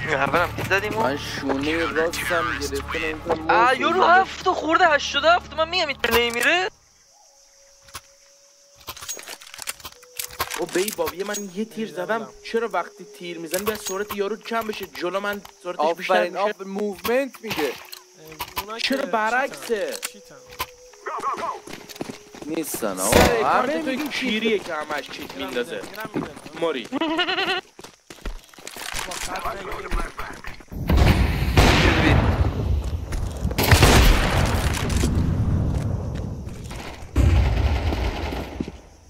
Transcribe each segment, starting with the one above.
اولم دید زدیم من شونه راستم گرفته یورو 7 خورده 87 من میگم این نمیره. او بی بابی من یه تیر زدم چرا وقتی تیر میزنی باید سرعت یارو کم بشه جلو من سرعتش بیشتر میشه. آفرین موومنت میده. چرا برعکسه نیستن سر کارت توی کیریه که همش چیت میندازه موری.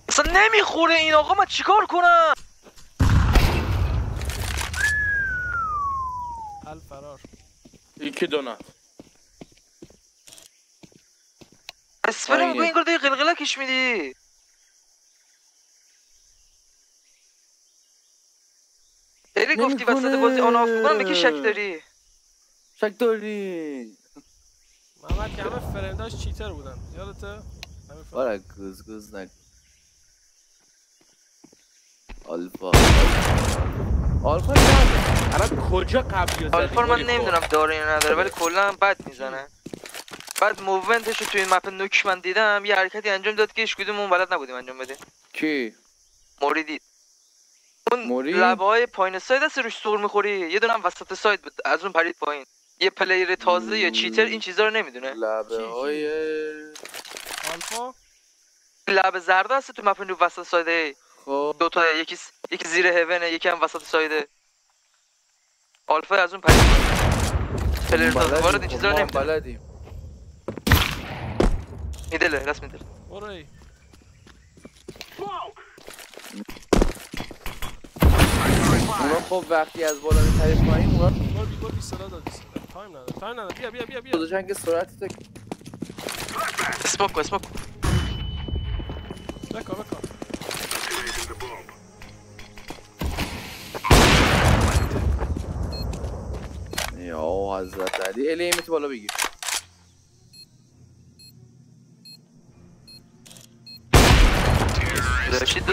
اصلا نمیخوره این آقا من چیکار کنم؟ حل فرار. یکی دونات اسفره میگو این کار داری قلقله کش میدی. خیلی گفتی وسط بازی آن آف میکنم بکی شک داری. شک داری محمد که همه فرنداش چیتر بودن یادته؟ بارا گوز نکن. آلفا نه الان کجا قبلی زدی؟ آلفا من نمیدونم داره یا نداره ولی کلا بد میزنه. بعد موومنتشو توی این مپ نوک من دیدم یه حرکتی انجام داد که هیچ کدوممون بلد نبودیم انجام بدیم. کی؟ موری دید. اون لبه‌های پایین ساید هست روش سر میخوری یه دونه هم وسط ساید بود از اون پرید پایین. یه پلیر تازه یا چیتر این چیزا رو نمیدونه. لبه‌های آلفا لبه زرد هست تو مپ رو وسط سایده. خب دو تا یکی زیر هیونه یکی هم وسط سایده. آلفا از اون پرید پلیر تازه وارد این چیزا رو نمیدونه. بلدیم میدله راست میدله. برو اونا خب وقتی از بالا میپرید پایین اونا گل صدا داد. تایم نداره بیا گذاشتن که سرعت تو اسموک بکا یا حضرت علی الیمت بالا بگیر. داشتید